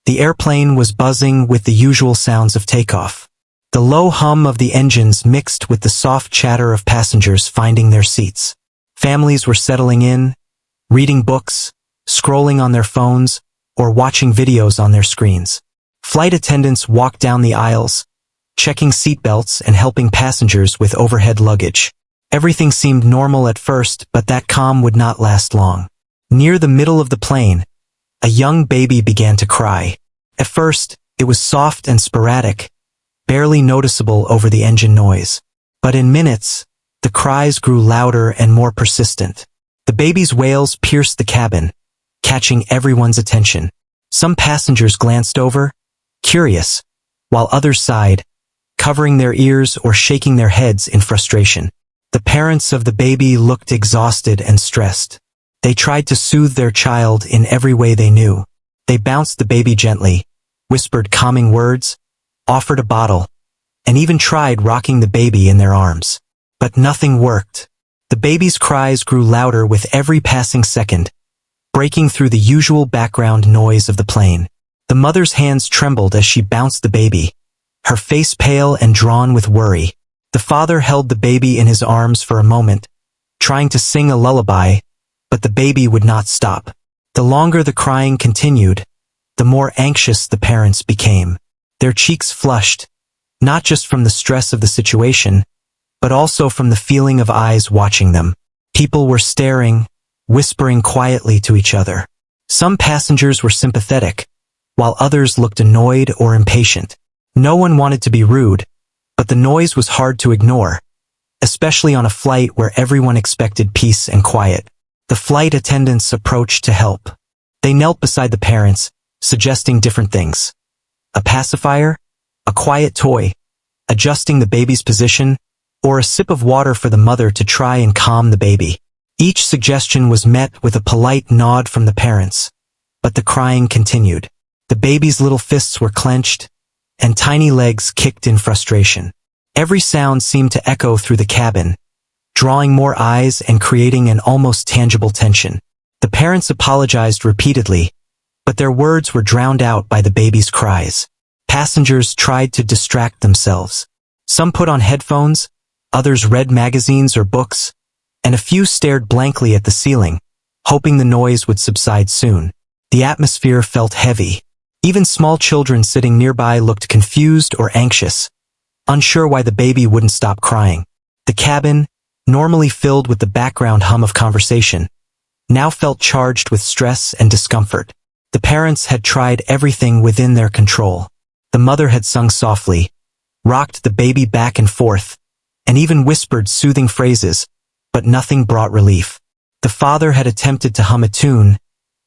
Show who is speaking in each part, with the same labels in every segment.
Speaker 1: The airplane was buzzing with the usual sounds of takeoff. The low hum of the engines mixed with the soft chatter of passengers finding their seats. Families were settling in, reading books, scrolling on their phones, or watching videos on their screens. Flight attendants walked down the aisles, checking seatbelts and helping passengers with overhead luggage. Everything seemed normal at first, but that calm would not last long. Near the middle of the plane, a young baby began to cry. At first, it was soft and sporadic, barely noticeable over the engine noise. But in minutes, the cries grew louder and more persistent. The baby's wails pierced the cabin, catching everyone's attention. Some passengers glanced over, curious, while others sighed, covering their ears or shaking their heads in frustration. The parents of the baby looked exhausted and stressed. They tried to soothe their child in every way they knew. They bounced the baby gently, whispered calming words, offered a bottle, and even tried rocking the baby in their arms. But nothing worked. The baby's cries grew louder with every passing second, breaking through the usual background noise of the plane. The mother's hands trembled as she bounced the baby, her face pale and drawn with worry. The father held the baby in his arms for a moment, trying to sing a lullaby, but the baby would not stop. The longer the crying continued, the more anxious the parents became. Their cheeks flushed, not just from the stress of the situation, but also from the feeling of eyes watching them. People were staring, whispering quietly to each other. Some passengers were sympathetic, while others looked annoyed or impatient. No one wanted to be rude, but the noise was hard to ignore, especially on a flight where everyone expected peace and quiet. The flight attendants approached to help. They knelt beside the parents, suggesting different things. A pacifier, a quiet toy, adjusting the baby's position, or a sip of water for the mother to try and calm the baby. Each suggestion was met with a polite nod from the parents, but the crying continued. The baby's little fists were clenched, and tiny legs kicked in frustration. Every sound seemed to echo through the cabin, drawing more eyes and creating an almost tangible tension. The parents apologized repeatedly, but their words were drowned out by the baby's cries. Passengers tried to distract themselves. Some put on headphones, others read magazines or books, and a few stared blankly at the ceiling, hoping the noise would subside soon. The atmosphere felt heavy. Even small children sitting nearby looked confused or anxious, unsure why the baby wouldn't stop crying. The cabin, normally filled with the background hum of conversation, now felt charged with stress and discomfort. The parents had tried everything within their control. The mother had sung softly, rocked the baby back and forth, and even whispered soothing phrases, but nothing brought relief. The father had attempted to hum a tune,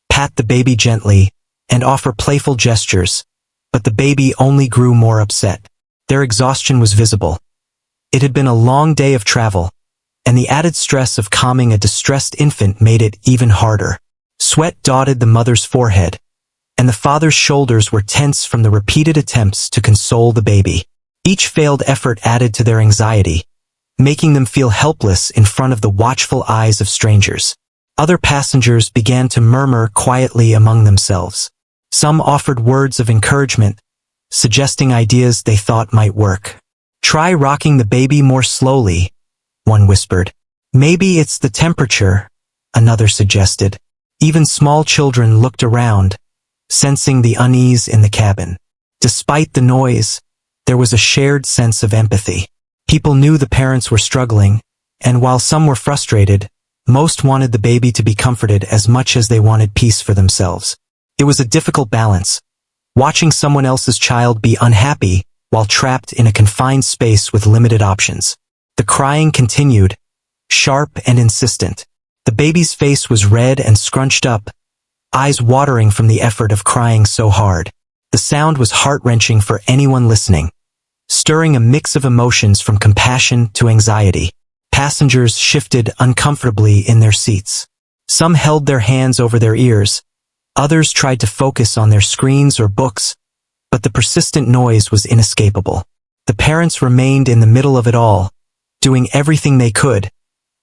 Speaker 1: pat the baby gently, and offer playful gestures, but the baby only grew more upset. Their exhaustion was visible. It had been a long day of travel, and the added stress of calming a distressed infant made it even harder. Sweat dotted the mother's forehead, and the father's shoulders were tense from the repeated attempts to console the baby. Each failed effort added to their anxiety, making them feel helpless in front of the watchful eyes of strangers. Other passengers began to murmur quietly among themselves. Some offered words of encouragement, suggesting ideas they thought might work. "Try rocking the baby more slowly," one whispered. "Maybe it's the temperature," another suggested. Even small children looked around, sensing the unease in the cabin. Despite the noise, there was a shared sense of empathy. People knew the parents were struggling, and while some were frustrated, most wanted the baby to be comforted as much as they wanted peace for themselves. It was a difficult balance, watching someone else's child be unhappy while trapped in a confined space with limited options. The crying continued, sharp and insistent. The baby's face was red and scrunched up, eyes watering from the effort of crying so hard. The sound was heart-wrenching for anyone listening, stirring a mix of emotions from compassion to anxiety. Passengers shifted uncomfortably in their seats. Some held their hands over their ears, others tried to focus on their screens or books, but the persistent noise was inescapable. The parents remained in the middle of it all, doing everything they could,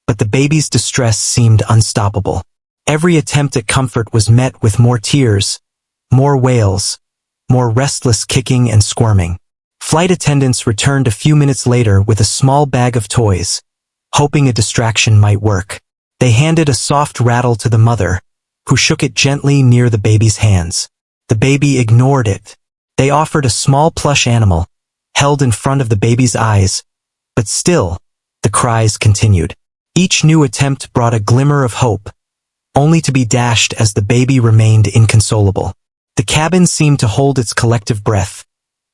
Speaker 1: but the baby's distress seemed unstoppable. Every attempt at comfort was met with more tears, more wails, more restless kicking and squirming. Flight attendants returned a few minutes later with a small bag of toys, hoping a distraction might work. They handed a soft rattle to the mother, who shook it gently near the baby's hands. The baby ignored it. They offered a small plush animal, held in front of the baby's eyes, but still, the cries continued. Each new attempt brought a glimmer of hope, only to be dashed as the baby remained inconsolable. The cabin seemed to hold its collective breath,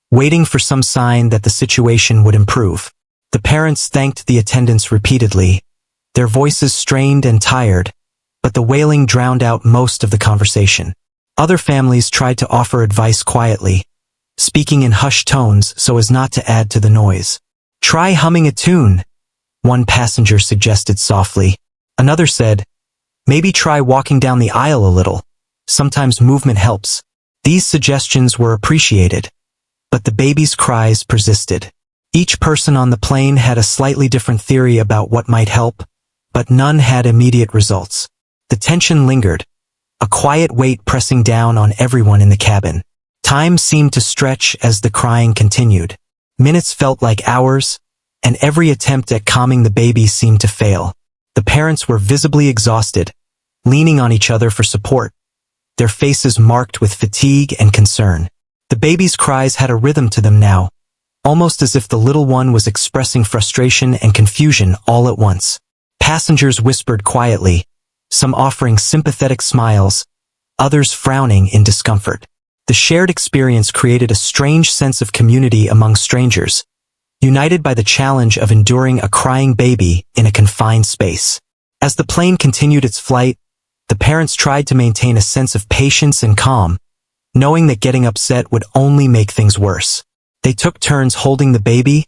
Speaker 1: waiting for some sign that the situation would improve. The parents thanked the attendants repeatedly, their voices strained and tired, but the wailing drowned out most of the conversation. Other families tried to offer advice quietly, speaking in hushed tones so as not to add to the noise. "Try humming a tune," one passenger suggested softly. Another said, "Maybe try walking down the aisle a little. Sometimes movement helps." These suggestions were appreciated, but the baby's cries persisted. Each person on the plane had a slightly different theory about what might help, but none had immediate results. The tension lingered, a quiet weight pressing down on everyone in the cabin. Time seemed to stretch as the crying continued. Minutes felt like hours, and every attempt at calming the baby seemed to fail. The parents were visibly exhausted, leaning on each other for support, their faces marked with fatigue and concern. The baby's cries had a rhythm to them now, almost as if the little one was expressing frustration and confusion all at once. Passengers whispered quietly, some offering sympathetic smiles, others frowning in discomfort. The shared experience created a strange sense of community among strangers, united by the challenge of enduring a crying baby in a confined space. As the plane continued its flight, the parents tried to maintain a sense of patience and calm, knowing that getting upset would only make things worse. They took turns holding the baby,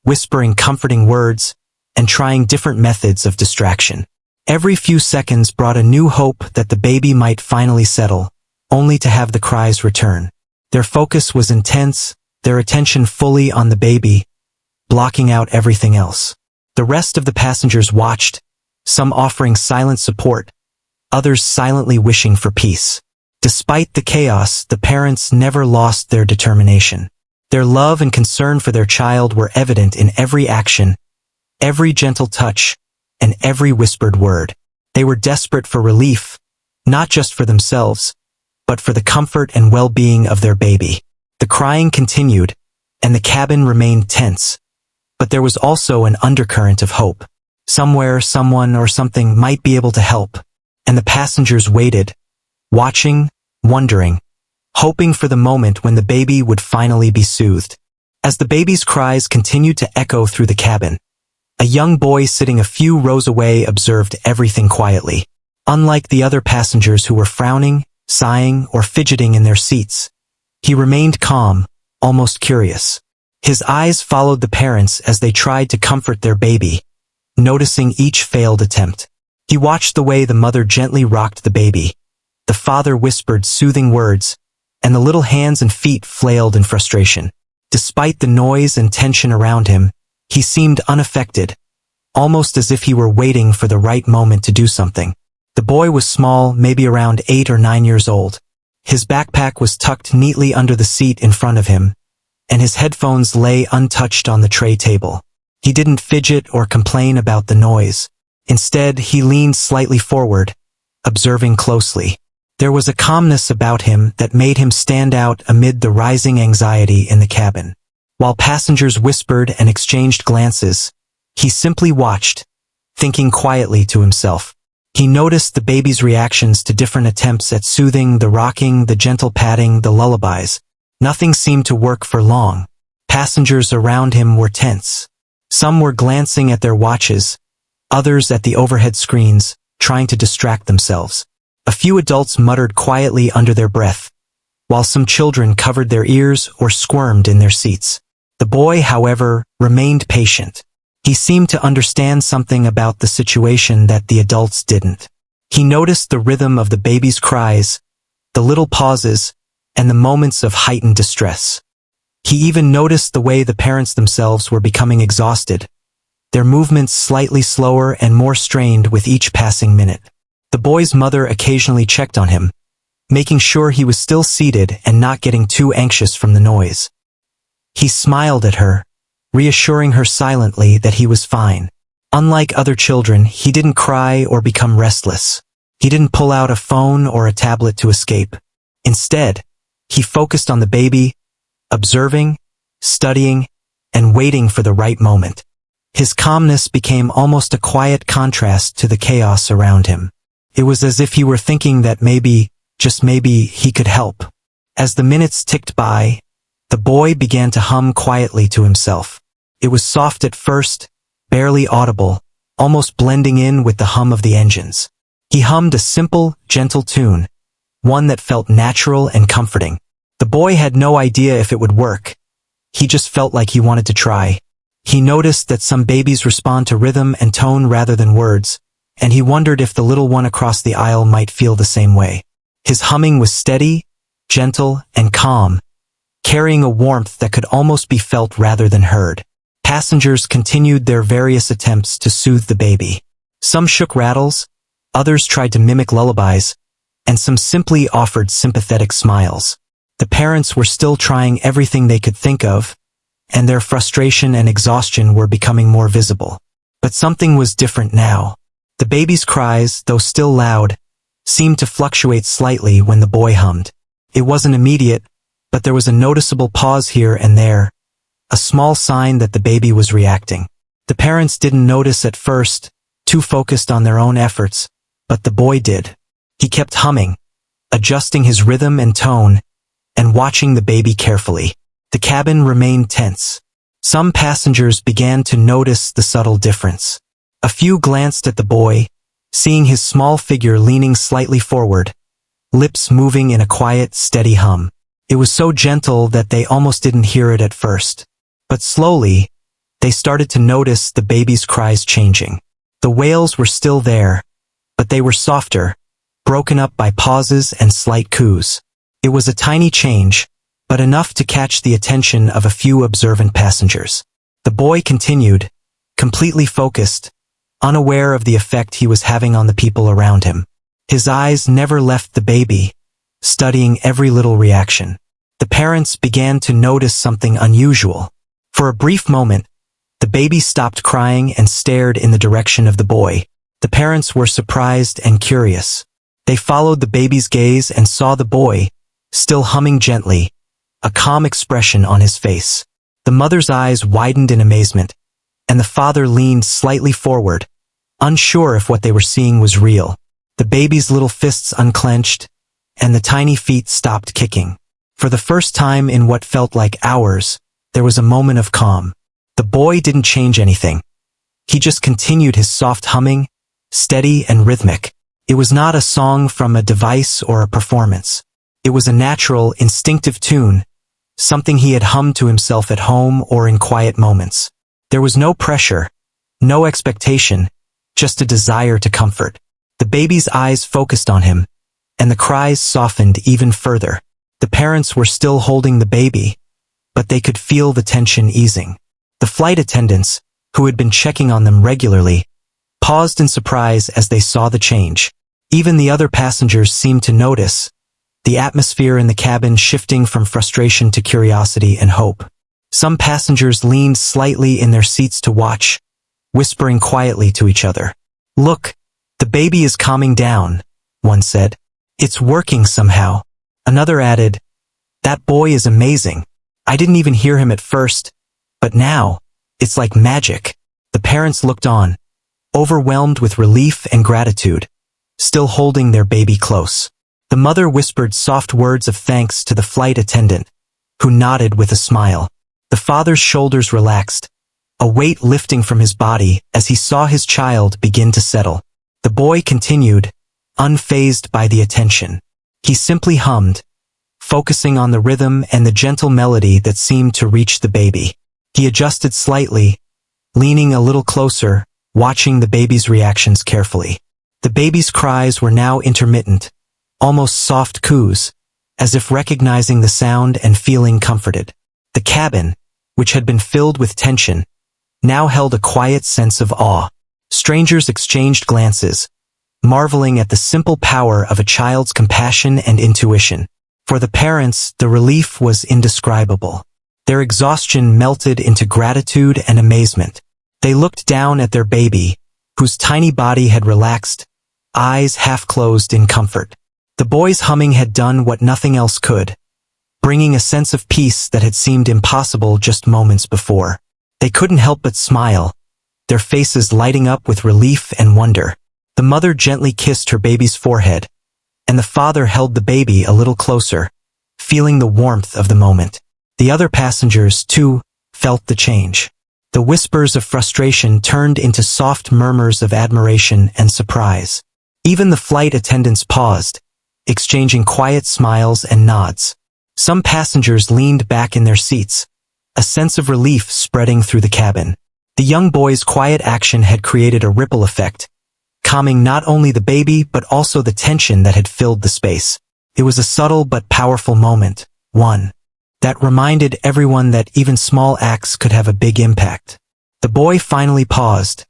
Speaker 1: whispering comforting words, and trying different methods of distraction. Every few seconds brought a new hope that the baby might finally settle, only to have the cries return. Their focus was intense, their attention fully on the baby, blocking out everything else. The rest of the passengers watched, some offering silent support, others silently wishing for peace. Despite the chaos, the parents never lost their determination. Their love and concern for their child were evident in every action, every gentle touch, and every whispered word. They were desperate for relief, not just for themselves, but for the comfort and well-being of their baby. The crying continued, and the cabin remained tense. But there was also an undercurrent of hope. Somewhere, someone or something might be able to help, and the passengers waited, watching, wondering, hoping for the moment when the baby would finally be soothed. As the baby's cries continued to echo through the cabin, a young boy sitting a few rows away observed everything quietly. Unlike the other passengers who were frowning, sighing, or fidgeting in their seats, he remained calm, almost curious. His eyes followed the parents as they tried to comfort their baby, noticing each failed attempt. He watched the way the mother gently rocked the baby, the father whispered soothing words, and the little hands and feet flailed in frustration. Despite the noise and tension around him, he seemed unaffected, almost as if he were waiting for the right moment to do something. The boy was small, maybe around 8 or 9 years old. His backpack was tucked neatly under the seat in front of him, and his headphones lay untouched on the tray table. He didn't fidget or complain about the noise. Instead, he leaned slightly forward, observing closely. There was a calmness about him that made him stand out amid the rising anxiety in the cabin. While passengers whispered and exchanged glances, he simply watched, thinking quietly to himself. He noticed the baby's reactions to different attempts at soothing, the rocking, the gentle patting, the lullabies. Nothing seemed to work for long. Passengers around him were tense. Some were glancing at their watches, others at the overhead screens, trying to distract themselves. A few adults muttered quietly under their breath, while some children covered their ears or squirmed in their seats. The boy, however, remained patient. He seemed to understand something about the situation that the adults didn't. He noticed the rhythm of the baby's cries, the little pauses, and the moments of heightened distress. He even noticed the way the parents themselves were becoming exhausted, their movements slightly slower and more strained with each passing minute. The boy's mother occasionally checked on him, making sure he was still seated and not getting too anxious from the noise. He smiled at her, reassuring her silently that he was fine. Unlike other children, he didn't cry or become restless. He didn't pull out a phone or a tablet to escape. Instead, he focused on the baby, observing, studying, and waiting for the right moment. His calmness became almost a quiet contrast to the chaos around him. It was as if he were thinking that maybe, just maybe, he could help. As the minutes ticked by, the boy began to hum quietly to himself. It was soft at first, barely audible, almost blending in with the hum of the engines. He hummed a simple, gentle tune, one that felt natural and comforting. The boy had no idea if it would work. He just felt like he wanted to try. He noticed that some babies respond to rhythm and tone rather than words, and he wondered if the little one across the aisle might feel the same way. His humming was steady, gentle, and calm, carrying a warmth that could almost be felt rather than heard. Passengers continued their various attempts to soothe the baby. Some shook rattles, others tried to mimic lullabies, and some simply offered sympathetic smiles. The parents were still trying everything they could think of, and their frustration and exhaustion were becoming more visible. But something was different now. The baby's cries, though still loud, seemed to fluctuate slightly when the boy hummed. It wasn't immediate, but there was a noticeable pause here and there, a small sign that the baby was reacting. The parents didn't notice at first, too focused on their own efforts, but the boy did. He kept humming, adjusting his rhythm and tone, and watching the baby carefully. The cabin remained tense. Some passengers began to notice the subtle difference. A few glanced at the boy, seeing his small figure leaning slightly forward, lips moving in a quiet, steady hum. It was so gentle that they almost didn't hear it at first. But slowly, they started to notice the baby's cries changing. The wails were still there, but they were softer, broken up by pauses and slight coos. It was a tiny change, but enough to catch the attention of a few observant passengers. The boy continued, completely focused, unaware of the effect he was having on the people around him. His eyes never left the baby, studying every little reaction. The parents began to notice something unusual. For a brief moment, the baby stopped crying and stared in the direction of the boy. The parents were surprised and curious. They followed the baby's gaze and saw the boy, still humming gently, a calm expression on his face. The mother's eyes widened in amazement, and the father leaned slightly forward, unsure if what they were seeing was real. The baby's little fists unclenched, and the tiny feet stopped kicking. For the first time in what felt like hours, there was a moment of calm. The boy didn't change anything. He just continued his soft humming, steady and rhythmic. It was not a song from a device or a performance. It was a natural, instinctive tune, something he had hummed to himself at home or in quiet moments. There was no pressure, no expectation, just a desire to comfort. The baby's eyes focused on him, and the cries softened even further. The parents were still holding the baby, but they could feel the tension easing. The flight attendants, who had been checking on them regularly, paused in surprise as they saw the change. Even the other passengers seemed to notice, the atmosphere in the cabin shifting from frustration to curiosity and hope. Some passengers leaned slightly in their seats to watch, whispering quietly to each other. "Look, the baby is calming down," one said. "It's working somehow." Another added, "That boy is amazing. I didn't even hear him at first, but now, it's like magic." The parents looked on, overwhelmed with relief and gratitude, still holding their baby close. The mother whispered soft words of thanks to the flight attendant, who nodded with a smile. The father's shoulders relaxed, a weight lifting from his body as he saw his child begin to settle. The boy continued, unfazed by the attention. He simply hummed, focusing on the rhythm and the gentle melody that seemed to reach the baby. He adjusted slightly, leaning a little closer, watching the baby's reactions carefully. The baby's cries were now intermittent, almost soft coos, as if recognizing the sound and feeling comforted. The cabin, which had been filled with tension, now held a quiet sense of awe. Strangers exchanged glances, marveling at the simple power of a child's compassion and intuition. For the parents, the relief was indescribable. Their exhaustion melted into gratitude and amazement. They looked down at their baby, whose tiny body had relaxed, eyes half closed in comfort. The boy's humming had done what nothing else could, bringing a sense of peace that had seemed impossible just moments before. They couldn't help but smile, their faces lighting up with relief and wonder. The mother gently kissed her baby's forehead, and the father held the baby a little closer, feeling the warmth of the moment. The other passengers, too, felt the change. The whispers of frustration turned into soft murmurs of admiration and surprise. Even the flight attendants paused, exchanging quiet smiles and nods. Some passengers leaned back in their seats, a sense of relief spreading through the cabin. The young boy's quiet action had created a ripple effect, calming not only the baby but also the tension that had filled the space. It was a subtle but powerful moment, one that reminded everyone that even small acts could have a big impact. The boy finally paused,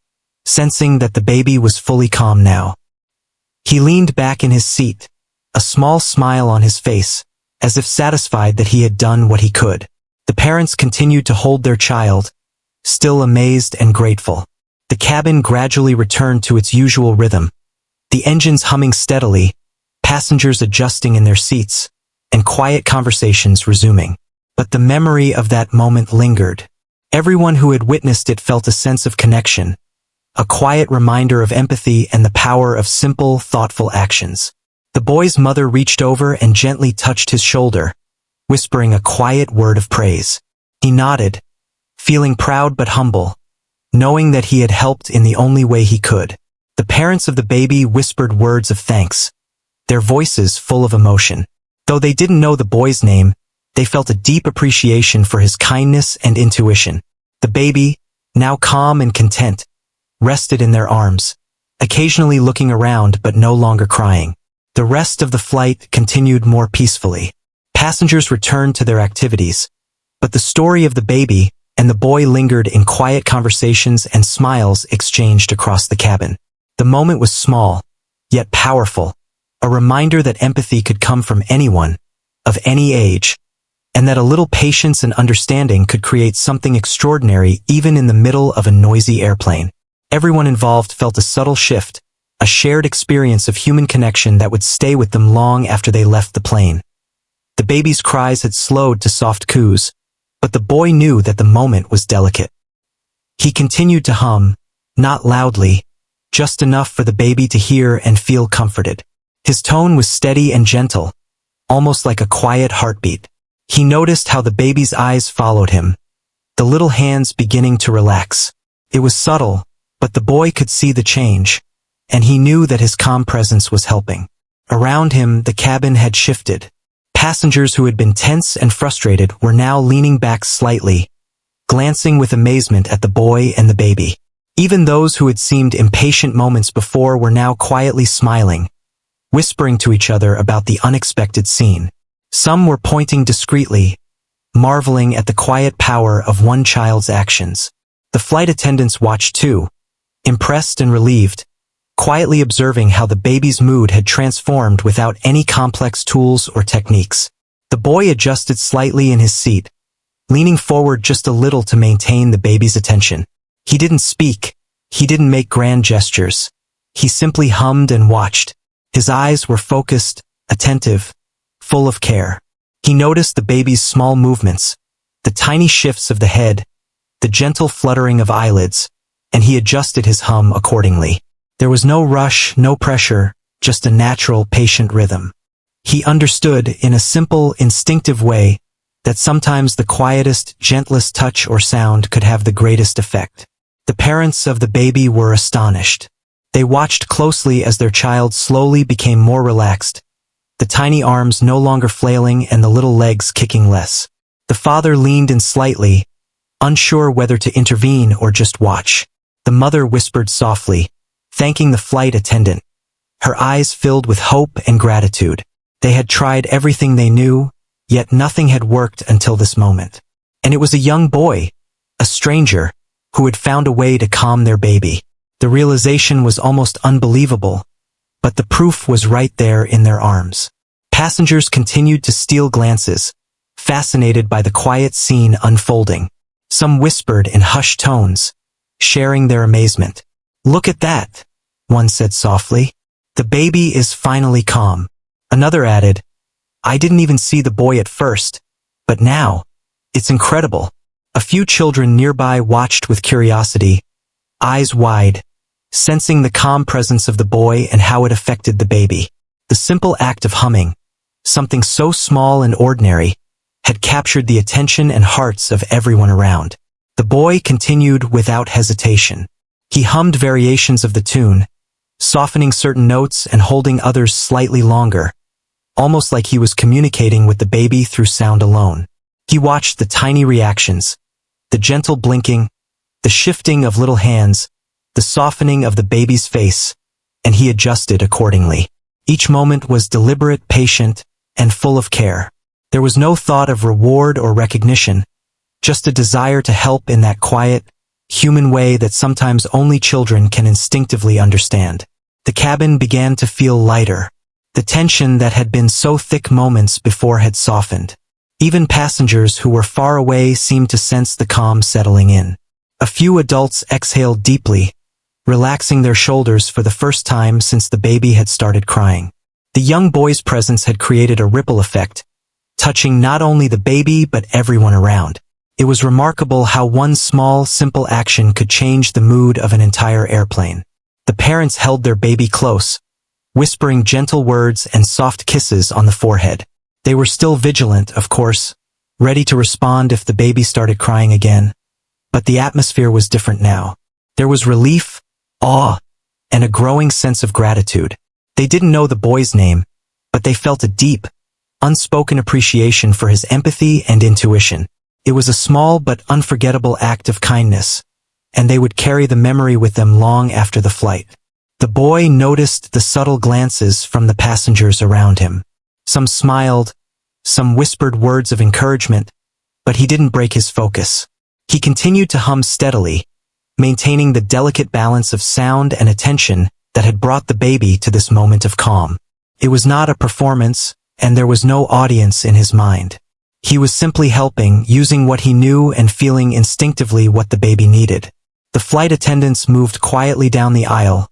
Speaker 1: sensing that the baby was fully calm now. He leaned back in his seat, a small smile on his face, as if satisfied that he had done what he could. The parents continued to hold their child, still amazed and grateful. The cabin gradually returned to its usual rhythm, the engines humming steadily, passengers adjusting in their seats, and quiet conversations resuming. But the memory of that moment lingered. Everyone who had witnessed it felt a sense of connection, a quiet reminder of empathy and the power of simple, thoughtful actions. The boy's mother reached over and gently touched his shoulder, whispering a quiet word of praise. He nodded, feeling proud but humble, knowing that he had helped in the only way he could. The parents of the baby whispered words of thanks, their voices full of emotion. Though they didn't know the boy's name, they felt a deep appreciation for his kindness and intuition. The baby, now calm and content, rested in their arms, occasionally looking around but no longer crying. The rest of the flight continued more peacefully. Passengers returned to their activities, but the story of the baby and the boy lingered in quiet conversations and smiles exchanged across the cabin. The moment was small, yet powerful, a reminder that empathy could come from anyone, of any age, and that a little patience and understanding could create something extraordinary even in the middle of a noisy airplane. Everyone involved felt a subtle shift, a shared experience of human connection that would stay with them long after they left the plane. The baby's cries had slowed to soft coos, but the boy knew that the moment was delicate. He continued to hum, not loudly, just enough for the baby to hear and feel comforted. His tone was steady and gentle, almost like a quiet heartbeat. He noticed how the baby's eyes followed him, the little hands beginning to relax. It was subtle, but the boy could see the change, and he knew that his calm presence was helping. Around him, the cabin had shifted. Passengers who had been tense and frustrated were now leaning back slightly, glancing with amazement at the boy and the baby. Even those who had seemed impatient moments before were now quietly smiling, whispering to each other about the unexpected scene. Some were pointing discreetly, marveling at the quiet power of one child's actions. The flight attendants watched too, impressed and relieved, quietly observing how the baby's mood had transformed without any complex tools or techniques. The boy adjusted slightly in his seat, leaning forward just a little to maintain the baby's attention. He didn't speak, he didn't make grand gestures. He simply hummed and watched. His eyes were focused, attentive, full of care. He noticed the baby's small movements, the tiny shifts of the head, the gentle fluttering of eyelids, and he adjusted his hum accordingly. There was no rush, no pressure, just a natural, patient rhythm. He understood, in a simple, instinctive way, that sometimes the quietest, gentlest touch or sound could have the greatest effect. The parents of the baby were astonished. They watched closely as their child slowly became more relaxed, the tiny arms no longer flailing and the little legs kicking less. The father leaned in slightly, unsure whether to intervene or just watch. The mother whispered softly, thanking the flight attendant, her eyes filled with hope and gratitude. They had tried everything they knew, yet nothing had worked until this moment. And it was a young boy, a stranger, who had found a way to calm their baby. The realization was almost unbelievable, but the proof was right there in their arms. Passengers continued to steal glances, fascinated by the quiet scene unfolding. Some whispered in hushed tones, sharing their amazement. "Look at that," one said softly. "The baby is finally calm." Another added, "I didn't even see the boy at first, but now, it's incredible." A few children nearby watched with curiosity, eyes wide, sensing the calm presence of the boy and how it affected the baby. The simple act of humming, something so small and ordinary, had captured the attention and hearts of everyone around. The boy continued without hesitation. He hummed variations of the tune, softening certain notes and holding others slightly longer, almost like he was communicating with the baby through sound alone. He watched the tiny reactions, the gentle blinking, the shifting of little hands, the softening of the baby's face, and he adjusted accordingly. Each moment was deliberate, patient, and full of care. There was no thought of reward or recognition, just a desire to help in that quiet, human way that sometimes only children can instinctively understand. The cabin began to feel lighter. The tension that had been so thick moments before had softened. Even passengers who were far away seemed to sense the calm settling in. A few adults exhaled deeply, relaxing their shoulders for the first time since the baby had started crying. The young boy's presence had created a ripple effect, touching not only the baby but everyone around. It was remarkable how one small, simple action could change the mood of an entire airplane. The parents held their baby close, whispering gentle words and soft kisses on the forehead. They were still vigilant, of course, ready to respond if the baby started crying again. But the atmosphere was different now. There was relief, awe, and a growing sense of gratitude. They didn't know the boy's name, but they felt a deep, unspoken appreciation for his empathy and intuition. It was a small but unforgettable act of kindness, and they would carry the memory with them long after the flight. The boy noticed the subtle glances from the passengers around him. Some smiled, some whispered words of encouragement, but he didn't break his focus. He continued to hum steadily, maintaining the delicate balance of sound and attention that had brought the baby to this moment of calm. It was not a performance, and there was no audience in his mind. He was simply helping, using what he knew and feeling instinctively what the baby needed. The flight attendants moved quietly down the aisle,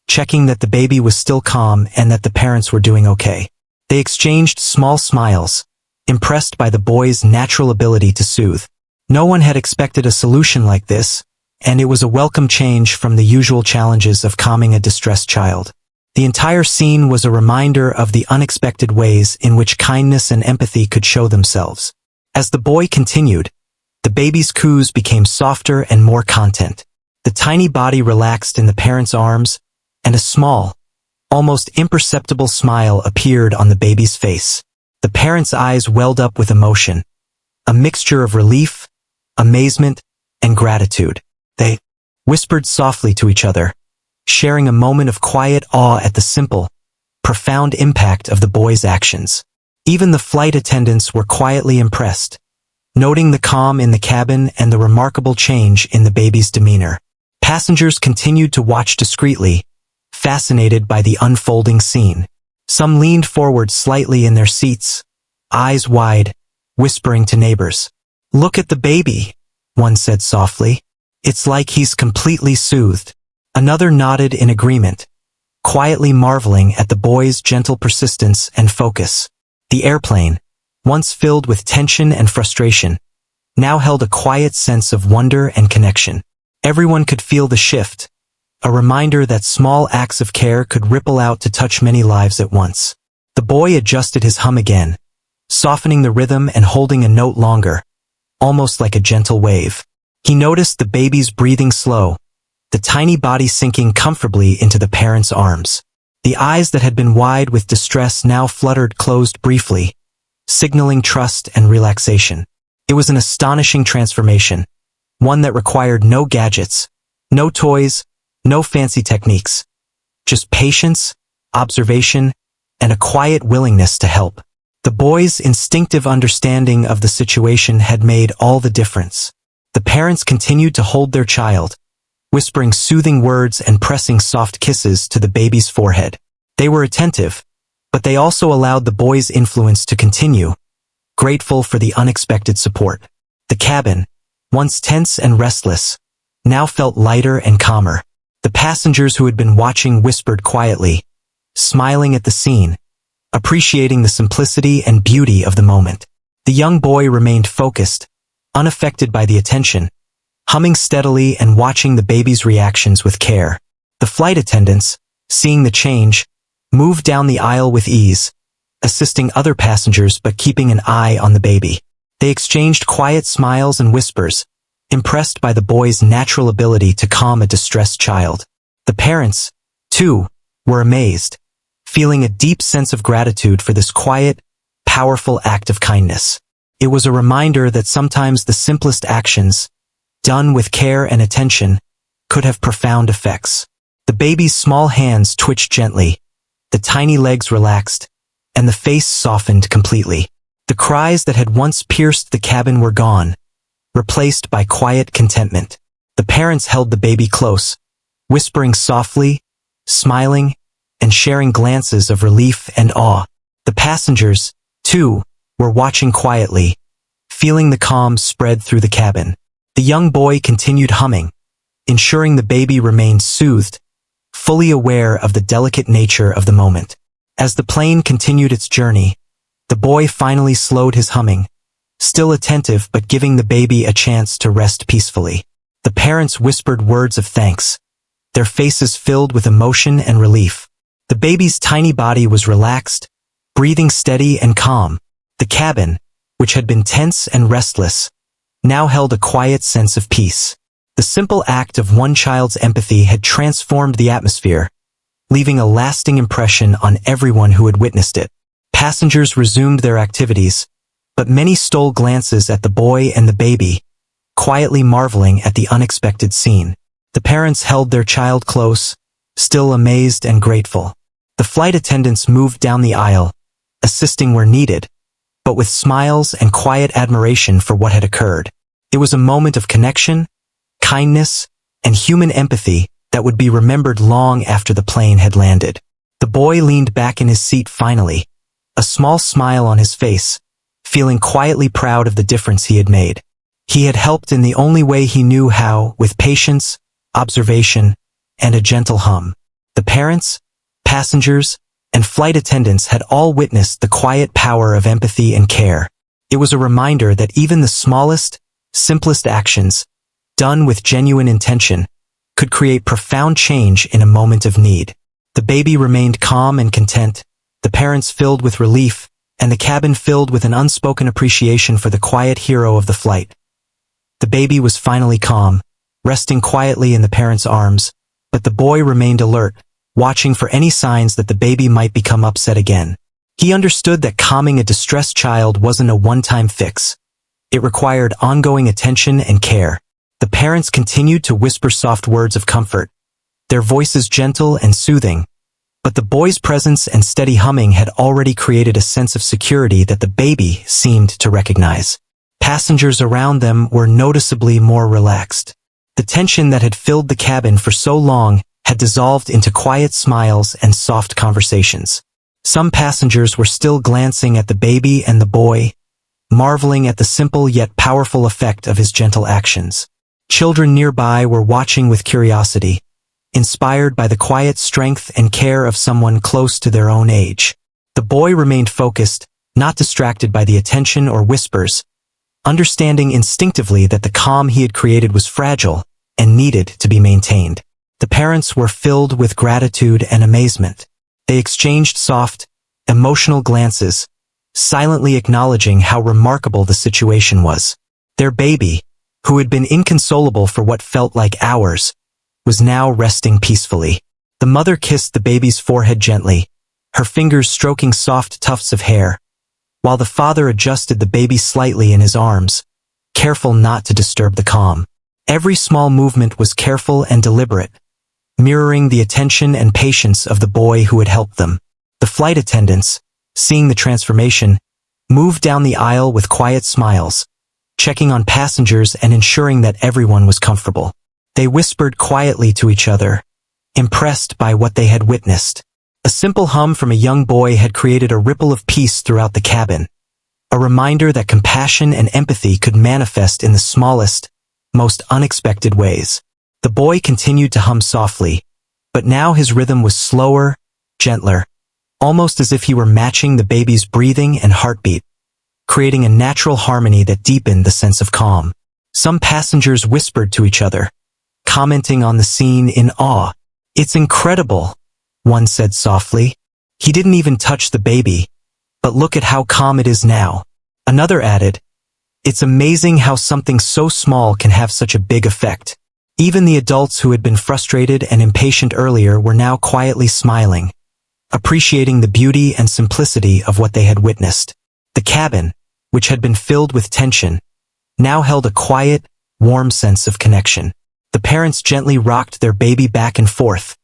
Speaker 1: checking that the baby was still calm and that the parents were doing okay. They exchanged small smiles, impressed by the boy's natural ability to soothe. No one had expected a solution like this, and it was a welcome change from the usual challenges of calming a distressed child. The entire scene was a reminder of the unexpected ways in which kindness and empathy could show themselves. As the boy continued, the baby's coos became softer and more content. The tiny body relaxed in the parents' arms, and a small, almost imperceptible smile appeared on the baby's face. The parents' eyes welled up with emotion, a mixture of relief, amazement, and gratitude. They whispered softly to each other, sharing a moment of quiet awe at the simple, profound impact of the boy's actions. Even the flight attendants were quietly impressed, noting the calm in the cabin and the remarkable change in the baby's demeanor. Passengers continued to watch discreetly, fascinated by the unfolding scene. Some leaned forward slightly in their seats, eyes wide, whispering to neighbors. "Look at the baby," one said softly. "It's like he's completely soothed." Another nodded in agreement, quietly marveling at the boy's gentle persistence and focus. The airplane, once filled with tension and frustration, now held a quiet sense of wonder and connection. Everyone could feel the shift, a reminder that small acts of care could ripple out to touch many lives at once. The boy adjusted his hum again, softening the rhythm and holding a note longer, almost like a gentle wave. He noticed the baby's breathing slow, the tiny body sinking comfortably into the parents' arms. The eyes that had been wide with distress now fluttered closed briefly, signaling trust and relaxation. It was an astonishing transformation, one that required no gadgets, no toys, no fancy techniques, just patience, observation, and a quiet willingness to help. The boy's instinctive understanding of the situation had made all the difference. The parents continued to hold their child, whispering soothing words and pressing soft kisses to the baby's forehead. They were attentive, but they also allowed the boy's influence to continue, grateful for the unexpected support. The cabin, once tense and restless, now felt lighter and calmer. The passengers who had been watching whispered quietly, smiling at the scene, appreciating the simplicity and beauty of the moment. The young boy remained focused, unaffected by the attention, humming steadily and watching the baby's reactions with care. The flight attendants, seeing the change, moved down the aisle with ease, assisting other passengers but keeping an eye on the baby. They exchanged quiet smiles and whispers, impressed by the boy's natural ability to calm a distressed child. The parents, too, were amazed, feeling a deep sense of gratitude for this quiet, powerful act of kindness. It was a reminder that sometimes the simplest actions, done with care and attention, could have profound effects. The baby's small hands twitched gently, the tiny legs relaxed, and the face softened completely. The cries that had once pierced the cabin were gone, replaced by quiet contentment. The parents held the baby close, whispering softly, smiling, and sharing glances of relief and awe. The passengers, too, were watching quietly, feeling the calm spread through the cabin. The young boy continued humming, ensuring the baby remained soothed, fully aware of the delicate nature of the moment. As the plane continued its journey, the boy finally slowed his humming, still attentive but giving the baby a chance to rest peacefully. The parents whispered words of thanks, their faces filled with emotion and relief. The baby's tiny body was relaxed, breathing steady and calm. The cabin, which had been tense and restless, now held a quiet sense of peace. The simple act of one child's empathy had transformed the atmosphere, leaving a lasting impression on everyone who had witnessed it. Passengers resumed their activities, but many stole glances at the boy and the baby, quietly marveling at the unexpected scene. The parents held their child close, still amazed and grateful. The flight attendants moved down the aisle, assisting where needed, but with smiles and quiet admiration for what had occurred. It was a moment of connection, kindness, and human empathy that would be remembered long after the plane had landed. The boy leaned back in his seat finally, a small smile on his face, feeling quietly proud of the difference he had made. He had helped in the only way he knew how, with patience, observation, and a gentle hum. The parents, passengers, and flight attendants had all witnessed the quiet power of empathy and care. It was a reminder that even the smallest, simplest actions, done with genuine intention, could create profound change in a moment of need. The baby remained calm and content, the parents filled with relief, and the cabin filled with an unspoken appreciation for the quiet hero of the flight. The baby was finally calm, resting quietly in the parents' arms, but the boy remained alert, watching for any signs that the baby might become upset again. He understood that calming a distressed child wasn't a one-time fix. It required ongoing attention and care. The parents continued to whisper soft words of comfort, their voices gentle and soothing, but the boy's presence and steady humming had already created a sense of security that the baby seemed to recognize. Passengers around them were noticeably more relaxed. The tension that had filled the cabin for so long had dissolved into quiet smiles and soft conversations. Some passengers were still glancing at the baby and the boy, marveling at the simple yet powerful effect of his gentle actions. Children nearby were watching with curiosity, inspired by the quiet strength and care of someone close to their own age. The boy remained focused, not distracted by the attention or whispers, understanding instinctively that the calm he had created was fragile and needed to be maintained. The parents were filled with gratitude and amazement. They exchanged soft, emotional glances, silently acknowledging how remarkable the situation was. Their baby, who had been inconsolable for what felt like hours, was now resting peacefully. The mother kissed the baby's forehead gently, her fingers stroking soft tufts of hair, while the father adjusted the baby slightly in his arms, careful not to disturb the calm. Every small movement was careful and deliberate, mirroring the attention and patience of the boy who had helped them. The flight attendants, seeing the transformation, moved down the aisle with quiet smiles, checking on passengers and ensuring that everyone was comfortable. They whispered quietly to each other, impressed by what they had witnessed. A simple hum from a young boy had created a ripple of peace throughout the cabin, a reminder that compassion and empathy could manifest in the smallest, most unexpected ways. The boy continued to hum softly, but now his rhythm was slower, gentler, almost as if he were matching the baby's breathing and heartbeat, creating a natural harmony that deepened the sense of calm. Some passengers whispered to each other, commenting on the scene in awe. "It's incredible," one said softly. "He didn't even touch the baby, but look at how calm it is now." Another added, "It's amazing how something so small can have such a big effect." Even the adults who had been frustrated and impatient earlier were now quietly smiling, appreciating the beauty and simplicity of what they had witnessed. The cabin, which had been filled with tension, now held a quiet, warm sense of connection. The parents gently rocked their baby back and forth,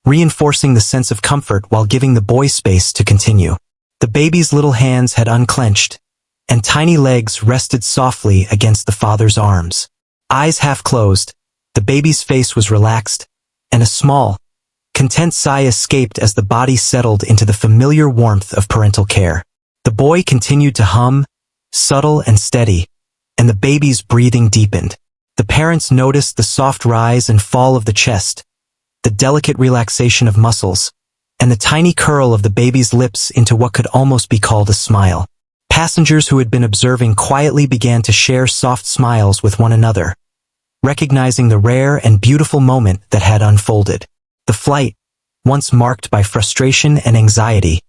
Speaker 1: reinforcing the sense of comfort while giving the boy space to continue. The baby's little hands had unclenched, and tiny legs rested softly against the father's arms. Eyes half closed, the baby's face was relaxed, and a small, content sigh escaped as the body settled into the familiar warmth of parental care. The boy continued to hum, subtle and steady, and the baby's breathing deepened. The parents noticed the soft rise and fall of the chest, the delicate relaxation of muscles, and the tiny curl of the baby's lips into what could almost be called a smile. Passengers who had been observing quietly began to share soft smiles with one another, recognizing the rare and beautiful moment that had unfolded. The flight, once marked by frustration and anxiety,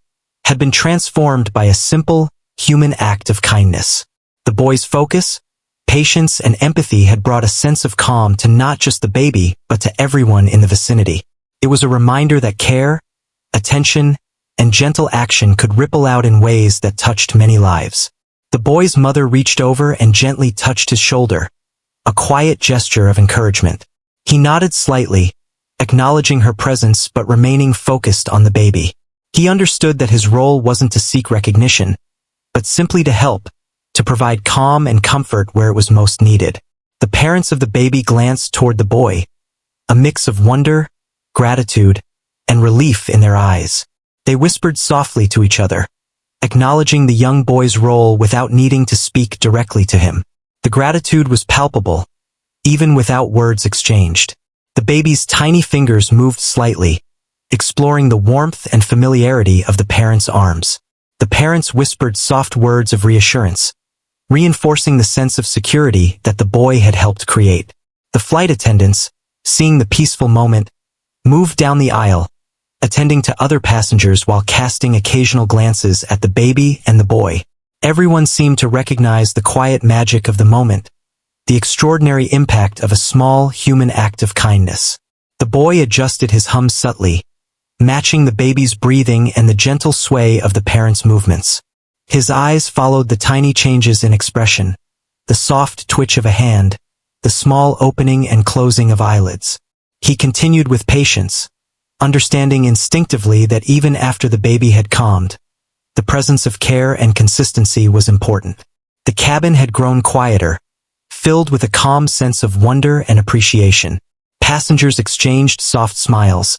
Speaker 1: had been transformed by a simple, human act of kindness. The boy's focus, patience, and empathy had brought a sense of calm to not just the baby, but to everyone in the vicinity. It was a reminder that care, attention, and gentle action could ripple out in ways that touched many lives. The boy's mother reached over and gently touched his shoulder, a quiet gesture of encouragement. He nodded slightly, acknowledging her presence but remaining focused on the baby. He understood that his role wasn't to seek recognition, but simply to help, to provide calm and comfort where it was most needed. The parents of the baby glanced toward the boy, a mix of wonder, gratitude, and relief in their eyes. They whispered softly to each other, acknowledging the young boy's role without needing to speak directly to him. The gratitude was palpable, even without words exchanged. The baby's tiny fingers moved slightly, exploring the warmth and familiarity of the parents' arms. The parents whispered soft words of reassurance, reinforcing the sense of security that the boy had helped create. The flight attendants, seeing the peaceful moment, moved down the aisle, attending to other passengers while casting occasional glances at the baby and the boy. Everyone seemed to recognize the quiet magic of the moment, the extraordinary impact of a small human act of kindness. The boy adjusted his hum subtly, matching the baby's breathing and the gentle sway of the parents' movements. His eyes followed the tiny changes in expression, the soft twitch of a hand, the small opening and closing of eyelids. He continued with patience, understanding instinctively that even after the baby had calmed, the presence of care and consistency was important. The cabin had grown quieter, filled with a calm sense of wonder and appreciation. Passengers exchanged soft smiles,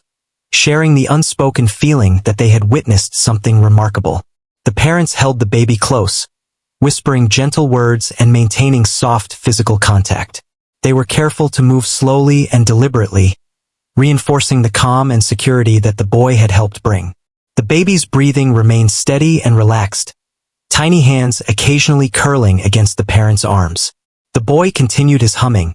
Speaker 1: sharing the unspoken feeling that they had witnessed something remarkable. The parents held the baby close, whispering gentle words and maintaining soft physical contact. They were careful to move slowly and deliberately, reinforcing the calm and security that the boy had helped bring. The baby's breathing remained steady and relaxed, tiny hands occasionally curling against the parents' arms. The boy continued his humming,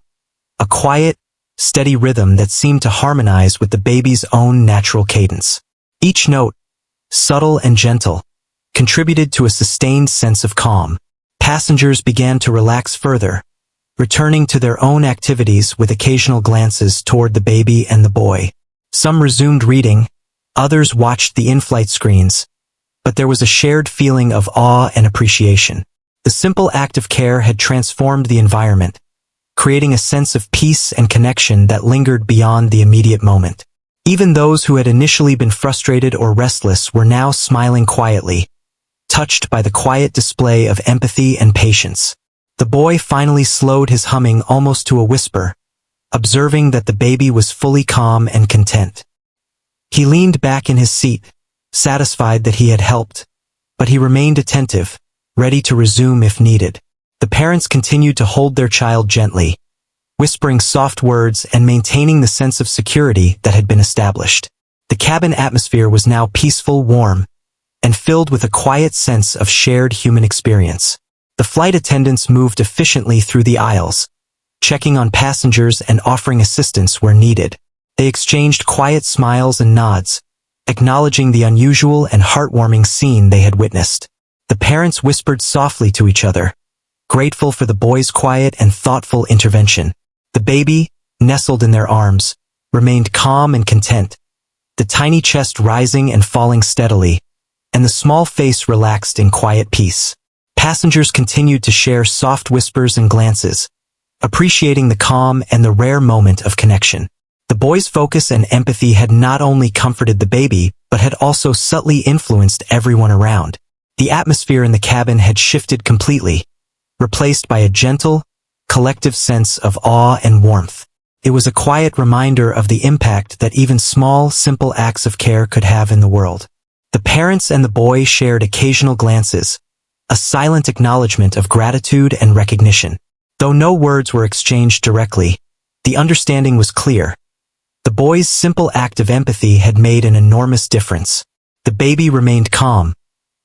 Speaker 1: a quiet, steady rhythm that seemed to harmonize with the baby's own natural cadence. Each note, subtle and gentle, contributed to a sustained sense of calm. Passengers began to relax further, returning to their own activities with occasional glances toward the baby and the boy. Some resumed reading, others watched the in-flight screens, but there was a shared feeling of awe and appreciation. The simple act of care had transformed the environment, creating a sense of peace and connection that lingered beyond the immediate moment. Even those who had initially been frustrated or restless were now smiling quietly, touched by the quiet display of empathy and patience. The boy finally slowed his humming almost to a whisper, observing that the baby was fully calm and content. He leaned back in his seat, satisfied that he had helped, but he remained attentive, ready to resume if needed. The parents continued to hold their child gently, whispering soft words and maintaining the sense of security that had been established. The cabin atmosphere was now peaceful, warm, and filled with a quiet sense of shared human experience. The flight attendants moved efficiently through the aisles, checking on passengers and offering assistance where needed. They exchanged quiet smiles and nods, acknowledging the unusual and heartwarming scene they had witnessed. The parents whispered softly to each other, grateful for the boy's quiet and thoughtful intervention. The baby, nestled in their arms, remained calm and content, the tiny chest rising and falling steadily, and the small face relaxed in quiet peace. Passengers continued to share soft whispers and glances, appreciating the calm and the rare moment of connection. The boy's focus and empathy had not only comforted the baby, but had also subtly influenced everyone around. The atmosphere in the cabin had shifted completely, replaced by a gentle, collective sense of awe and warmth. It was a quiet reminder of the impact that even small, simple acts of care could have in the world. The parents and the boy shared occasional glances, a silent acknowledgement of gratitude and recognition. Though no words were exchanged directly, the understanding was clear. The boy's simple act of empathy had made an enormous difference. The baby remained calm,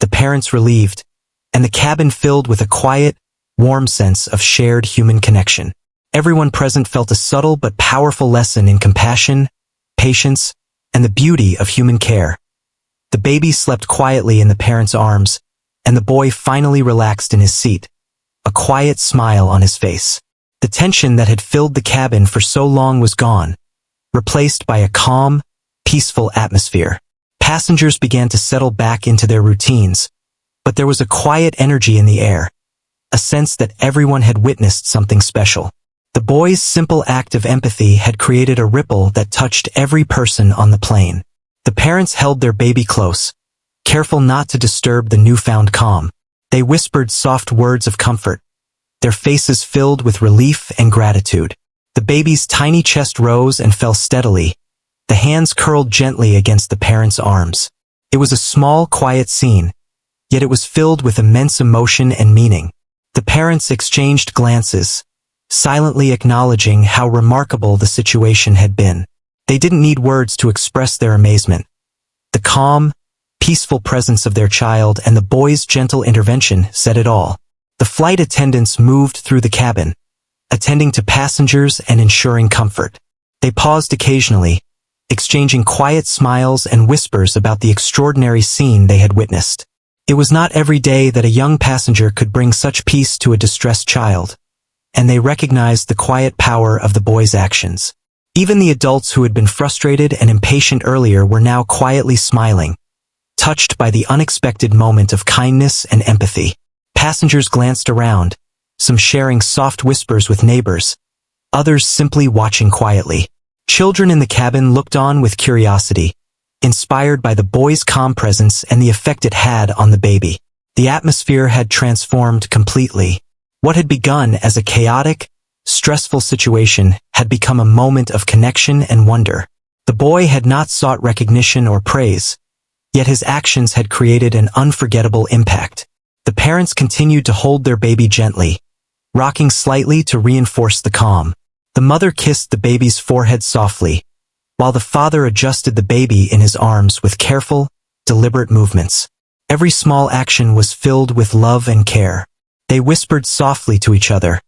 Speaker 1: the parents relieved, and the cabin filled with a quiet, warm sense of shared human connection. Everyone present felt a subtle but powerful lesson in compassion, patience, and the beauty of human care. The baby slept quietly in the parents' arms, and the boy finally relaxed in his seat, a quiet smile on his face. The tension that had filled the cabin for so long was gone, replaced by a calm, peaceful atmosphere. Passengers began to settle back into their routines, but there was a quiet energy in the air, a sense that everyone had witnessed something special. The boy's simple act of empathy had created a ripple that touched every person on the plane. The parents held their baby close, careful not to disturb the newfound calm. They whispered soft words of comfort, their faces filled with relief and gratitude. The baby's tiny chest rose and fell steadily, the hands curled gently against the parents' arms. It was a small, quiet scene, yet it was filled with immense emotion and meaning. The parents exchanged glances, silently acknowledging how remarkable the situation had been. They didn't need words to express their amazement. The calm, peaceful presence of their child and the boy's gentle intervention said it all. The flight attendants moved through the cabin, attending to passengers and ensuring comfort. They paused occasionally, exchanging quiet smiles and whispers about the extraordinary scene they had witnessed. It was not every day that a young passenger could bring such peace to a distressed child, and they recognized the quiet power of the boy's actions. Even the adults who had been frustrated and impatient earlier were now quietly smiling, touched by the unexpected moment of kindness and empathy. Passengers glanced around, some sharing soft whispers with neighbors, others simply watching quietly. Children in the cabin looked on with curiosity, inspired by the boy's calm presence and the effect it had on the baby. The atmosphere had transformed completely. What had begun as a chaotic, stressful situation had become a moment of connection and wonder. The boy had not sought recognition or praise, yet his actions had created an unforgettable impact. The parents continued to hold their baby gently, rocking slightly to reinforce the calm. The mother kissed the baby's forehead softly, while the father adjusted the baby in his arms with careful, deliberate movements. Every small action was filled with love and care. They whispered softly to each other,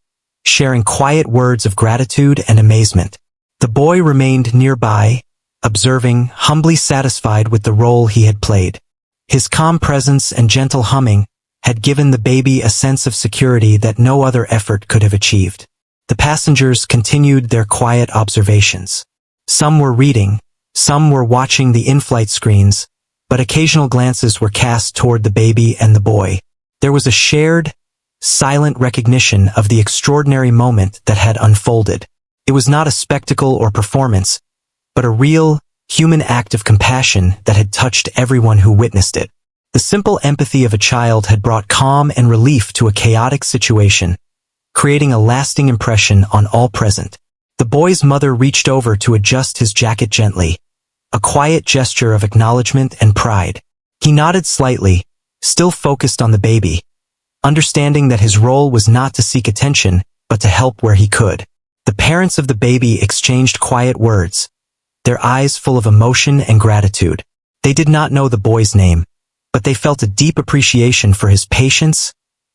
Speaker 1: sharing quiet words of gratitude and amazement. The boy remained nearby, observing, humbly satisfied with the role he had played. His calm presence and gentle humming had given the baby a sense of security that no other effort could have achieved. The passengers continued their quiet observations. Some were reading, some were watching the in-flight screens, but occasional glances were cast toward the baby and the boy. There was a shared, silent recognition of the extraordinary moment that had unfolded. It was not a spectacle or performance, but a real, human act of compassion that had touched everyone who witnessed it. The simple empathy of a child had brought calm and relief to a chaotic situation, creating a lasting impression on all present. The boy's mother reached over to adjust his jacket gently, a quiet gesture of acknowledgement and pride. He nodded slightly, still focused on the baby, understanding that his role was not to seek attention, but to help where he could. The parents of the baby exchanged quiet words, their eyes full of emotion and gratitude. They did not know the boy's name, but they felt a deep appreciation for his patience,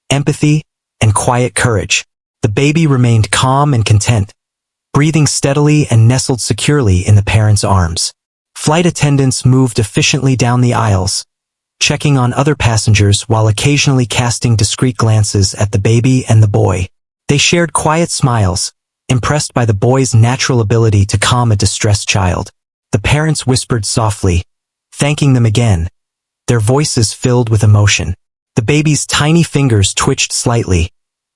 Speaker 1: empathy, and quiet courage. The baby remained calm and content, breathing steadily and nestled securely in the parents' arms. Flight attendants moved efficiently down the aisles, checking on other passengers while occasionally casting discreet glances at the baby and the boy. They shared quiet smiles, impressed by the boy's natural ability to calm a distressed child. The parents whispered softly, thanking them again, their voices filled with emotion. The baby's tiny fingers twitched slightly,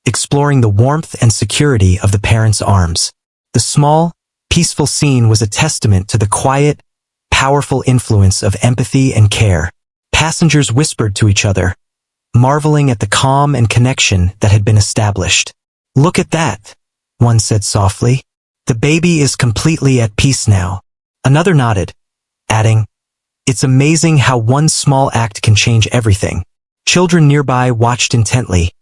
Speaker 1: exploring the warmth and security of the parents' arms. The small, peaceful scene was a testament to the quiet, powerful influence of empathy and care. Passengers whispered to each other, marveling at the calm and connection that had been established. "Look at that," one said softly. "The baby is completely at peace now." Another nodded, adding, "It's amazing how one small act can change everything." Children nearby watched intently,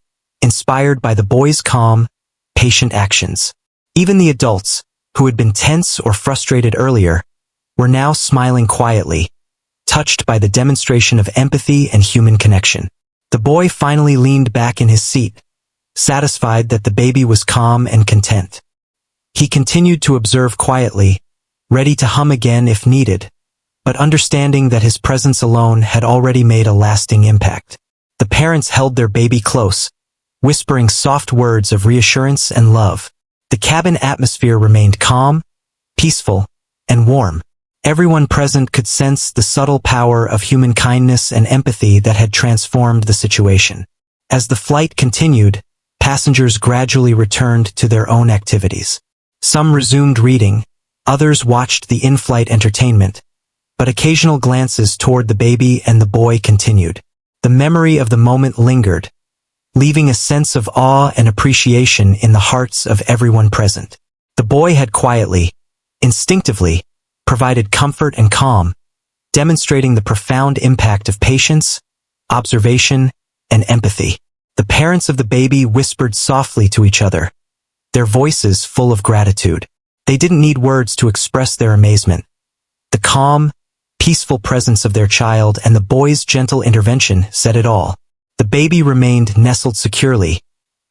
Speaker 1: inspired by the boy's calm, patient actions. Even the adults, who had been tense or frustrated earlier, were now smiling quietly, touched by the demonstration of empathy and human connection. The boy finally leaned back in his seat, satisfied that the baby was calm and content. He continued to observe quietly, ready to hum again if needed, but understanding that his presence alone had already made a lasting impact. The parents held their baby close, whispering soft words of reassurance and love. The cabin atmosphere remained calm, peaceful, and warm. Everyone present could sense the subtle power of human kindness and empathy that had transformed the situation. As the flight continued, passengers gradually returned to their own activities. Some resumed reading, others watched the in-flight entertainment, but occasional glances toward the baby and the boy continued. The memory of the moment lingered, leaving a sense of awe and appreciation in the hearts of everyone present. The boy had quietly, instinctively, provided comfort and calm, demonstrating the profound impact of patience, observation, and empathy. The parents of the baby whispered softly to each other, their voices full of gratitude. They didn't need words to express their amazement. The calm, peaceful presence of their child and the boy's gentle intervention said it all. The baby remained nestled securely,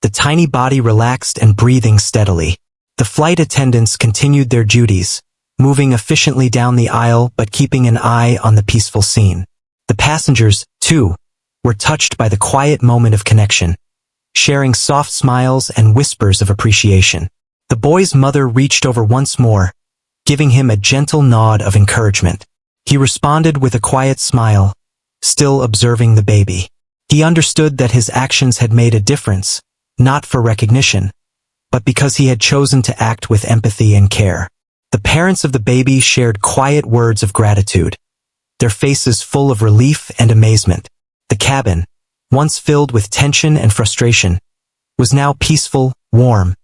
Speaker 1: the tiny body relaxed and breathing steadily. The flight attendants continued their duties, moving efficiently down the aisle but keeping an eye on the peaceful scene. The passengers, too, were touched by the quiet moment of connection, sharing soft smiles and whispers of appreciation. The boy's mother reached over once more, giving him a gentle nod of encouragement. He responded with a quiet smile, still observing the baby. He understood that his actions had made a difference, not for recognition, but because he had chosen to act with empathy and care. The parents of the baby shared quiet words of gratitude, their faces full of relief and amazement. The cabin, once filled with tension and frustration, was now peaceful, warm,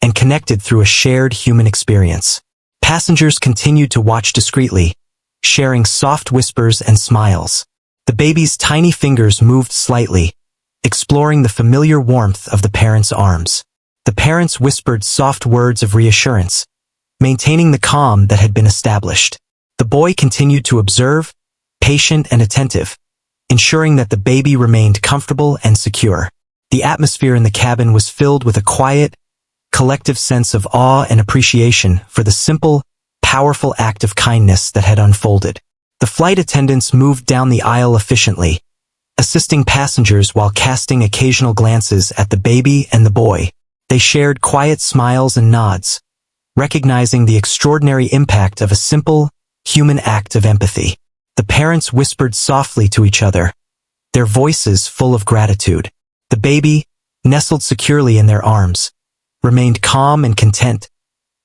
Speaker 1: and connected through a shared human experience. Passengers continued to watch discreetly, sharing soft whispers and smiles. The baby's tiny fingers moved slightly, exploring the familiar warmth of the parents' arms. The parents whispered soft words of reassurance, maintaining the calm that had been established. The boy continued to observe, patient and attentive, ensuring that the baby remained comfortable and secure. The atmosphere in the cabin was filled with a quiet, collective sense of awe and appreciation for the simple, powerful act of kindness that had unfolded. The flight attendants moved down the aisle efficiently, assisting passengers while casting occasional glances at the baby and the boy. They shared quiet smiles and nods, recognizing the extraordinary impact of a simple, human act of empathy. The parents whispered softly to each other, their voices full of gratitude. The baby, nestled securely in their arms, remained calm and content,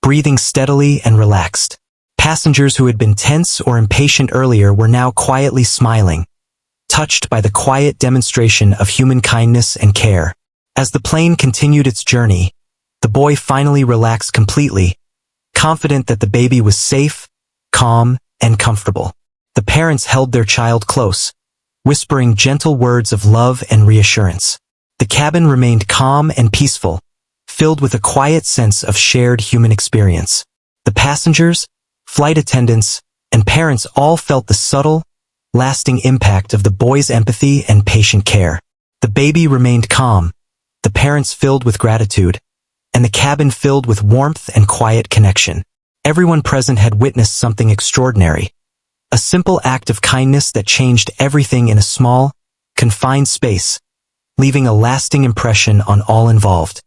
Speaker 1: breathing steadily and relaxed. Passengers who had been tense or impatient earlier were now quietly smiling, touched by the quiet demonstration of human kindness and care. As the plane continued its journey, the boy finally relaxed completely, confident that the baby was safe, calm, and comfortable. The parents held their child close, whispering gentle words of love and reassurance. The cabin remained calm and peaceful, filled with a quiet sense of shared human experience. The passengers, flight attendants, and parents all felt the subtle, lasting impact of the boy's empathy and patient care. The baby remained calm, the parents filled with gratitude, and the cabin filled with warmth and quiet connection. Everyone present had witnessed something extraordinary. A simple act of kindness that changed everything in a small, confined space, leaving a lasting impression on all involved.